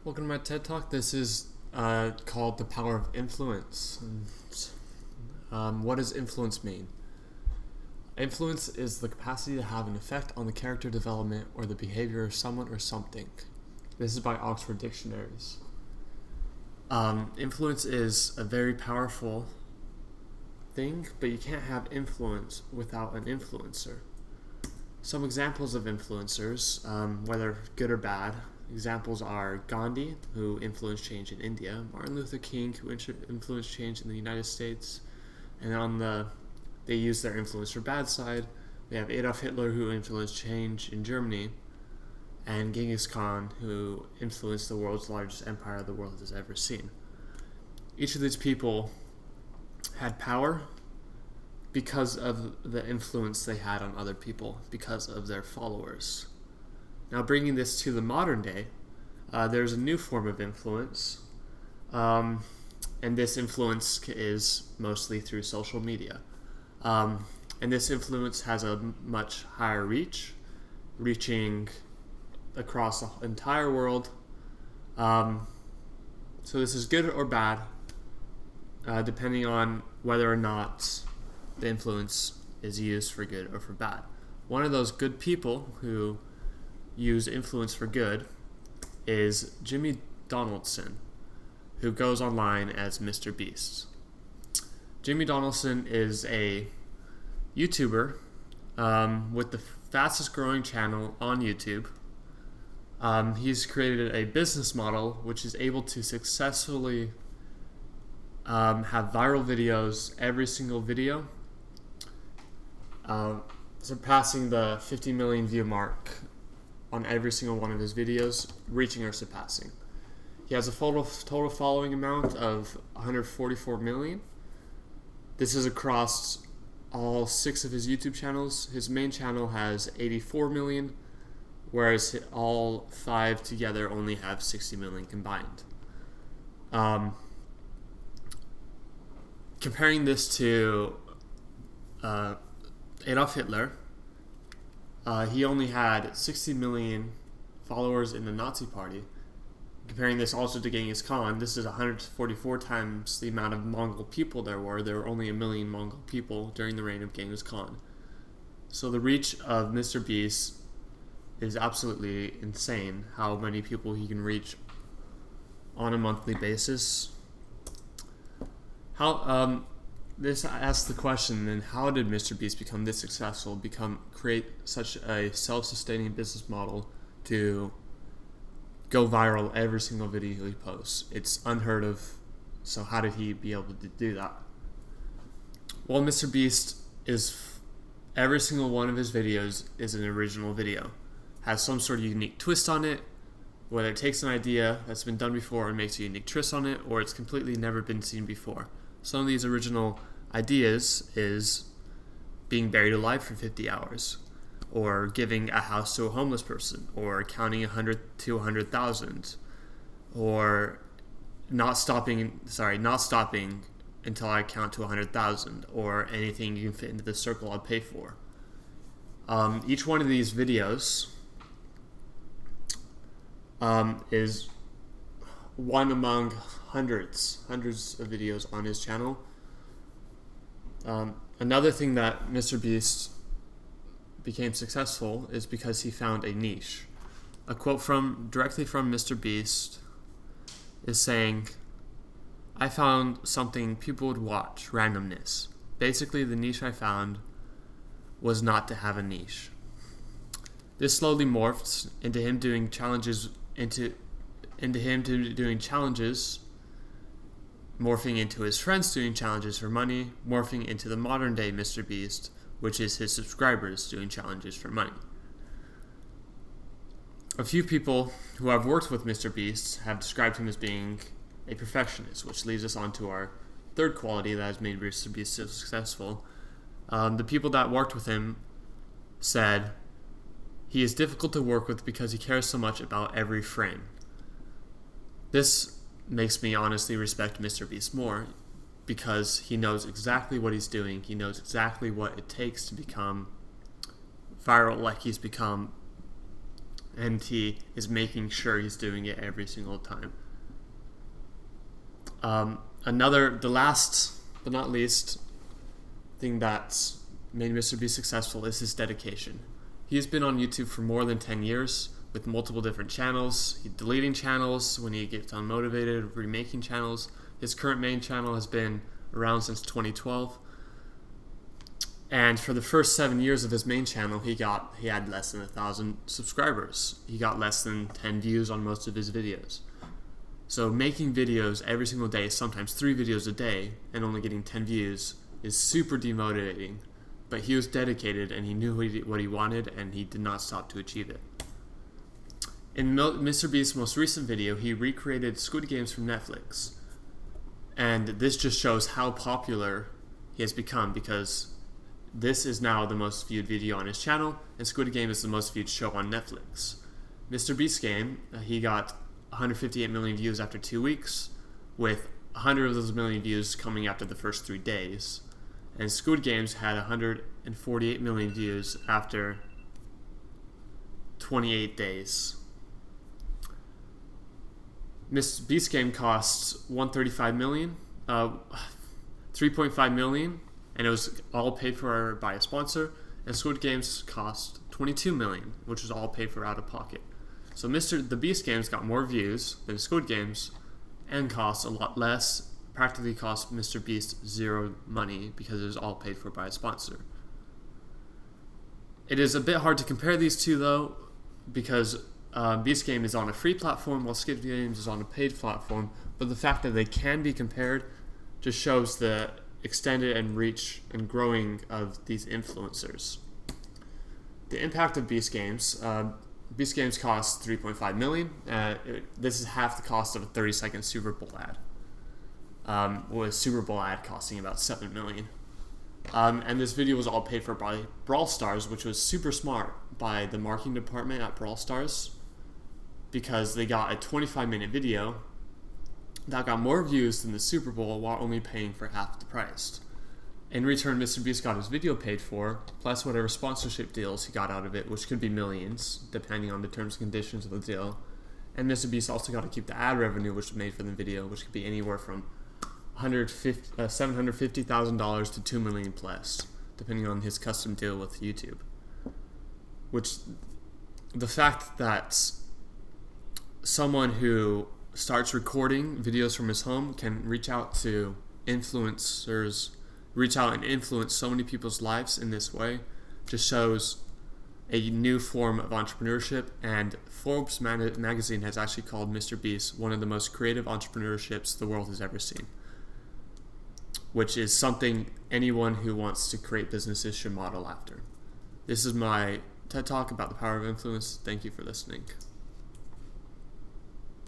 Welcome to my TED Talk. This is called The Power of Influence. What does influence mean? Influence is the capacity to have an effect on the character development or the behavior of someone or something. This is by Oxford Dictionaries. Influence is a very powerful thing, but you can't have influence without an influencer. Some examples of influencers, whether good or bad, examples are Gandhi, who influenced change in India, Martin Luther King, who influenced change in the United States, and they use their influence for bad side. We have Adolf Hitler, who influenced change in Germany, and Genghis Khan, who influenced the world's largest empire the world has ever seen. Each of these people had power because of the influence they had on other people, because of their followers. Now, bringing this to the modern day, there's a new form of influence, and this influence is mostly through social media. And this influence has a much higher reach, reaching across the entire world. So this is good or bad, depending on whether or not the influence is used for good or for bad. One of those good people who use influence for good is Jimmy Donaldson, who goes online as Mr. Beast. Jimmy Donaldson is a YouTuber with the fastest growing channel on YouTube. He's created a business model which is able to successfully have viral videos every single video, surpassing the 50 million view mark on every single one of his videos, reaching or surpassing. He has a total following amount of 144 million. This is across all 6 of his YouTube channels. His main channel has 84 million, whereas all 5 together only have 60 million combined. Comparing this to Adolf Hitler, he only had 60 million followers in the Nazi Party. Comparing this also to Genghis Khan, this is 144 times the amount of Mongol people there were. There were only 1 million Mongol people during the reign of Genghis Khan. So the reach of Mr. Beast is absolutely insane, how many people he can reach on a monthly basis. This asks the question, then, how did Mr. Beast become this successful, create such a self-sustaining business model to go viral every single video he posts? It's unheard of, so how did he be able to do that? Well, Mr. Beast every single one of his videos is an original video, has some sort of unique twist on it, whether it takes an idea that's been done before and makes a unique twist on it, or it's completely never been seen before. Some of these original ideas is being buried alive for 50 hours, or giving a house to a homeless person, or counting 100 to 100,000, or not stopping until I count to 100,000, or anything you can fit into the circle I'll pay for. Each one of these videos is one among hundreds of videos on his channel. Another thing that Mr. Beast became successful is because he found a niche. A quote directly from Mr. Beast is saying, "I found something people would watch, randomness. Basically, the niche I found was not to have a niche." This slowly morphed into him doing challenges, morphing into his friends doing challenges for money, morphing into the modern day Mr. Beast, which is his subscribers doing challenges for money. A few people who have worked with Mr. Beast have described him as being a perfectionist, which leads us on to our third quality that has made Mr. Beast so successful. The people that worked with him said, "He is difficult to work with because he cares so much about every frame." This makes me honestly respect Mr. Beast more, because he knows exactly what he's doing. He knows exactly what it takes to become viral like he's become, and he is making sure he's doing it every single time. The last but not least thing that's made Mr. Beast successful is his dedication. He's been on YouTube for more than 10 years with multiple different channels. He's deleting channels when he gets unmotivated, remaking channels. His current main channel has been around since 2012. And for the first 7 years of his main channel, he had less than 1,000 subscribers. He got less than 10 views on most of his videos. So making videos every single day, sometimes 3 videos a day, and only getting 10 views is super demotivating. But he was dedicated and he knew what he wanted, and he did not stop to achieve it. In Mr. Beast's most recent video, he recreated Squid Games from Netflix. And this just shows how popular he has become, because this is now the most viewed video on his channel, and Squid Game is the most viewed show on Netflix. Mr. Beast's game, he got 158 million views after 2 weeks, with 100 of those million views coming after the first 3 days. And Squid Games had 148 million views after 28 days. Mr. Beast's game costs 3.5 million, and it was all paid for by a sponsor. And Squid Games cost 22 million, which was all paid for out of pocket. So the Beast Games got more views than Squid Games and cost a lot less, practically cost Mr. Beast 0 money because it was all paid for by a sponsor. It is a bit hard to compare these two though, because Beast Game is on a free platform while Squid Games is on a paid platform, but the fact that they can be compared just shows the extended and reach and growing of these influencers. The impact of Beast Games. Beast Games costs 3.5 million. This is half the cost of a 30-second Super Bowl ad. With a Super Bowl ad costing about 7 million. And this video was all paid for by Brawl Stars, which was super smart by the marketing department at Brawl Stars, because they got a 25-minute video that got more views than the Super Bowl while only paying for half the price. In return, Mr. Beast got his video paid for, plus whatever sponsorship deals he got out of it, which could be millions, depending on the terms and conditions of the deal. And Mr. Beast also got to keep the ad revenue which was made for the video, which could be anywhere from $750,000 to $2 million plus, depending on his custom deal with YouTube. Which, the fact that someone who starts recording videos from his home can reach out and influence so many people's lives in this way just shows a new form of entrepreneurship. And Forbes magazine has actually called Mr. Beast one of the most creative entrepreneurships the world has ever seen, which is something anyone who wants to create businesses should model after. This is my TED Talk about the power of influence. Thank you for listening.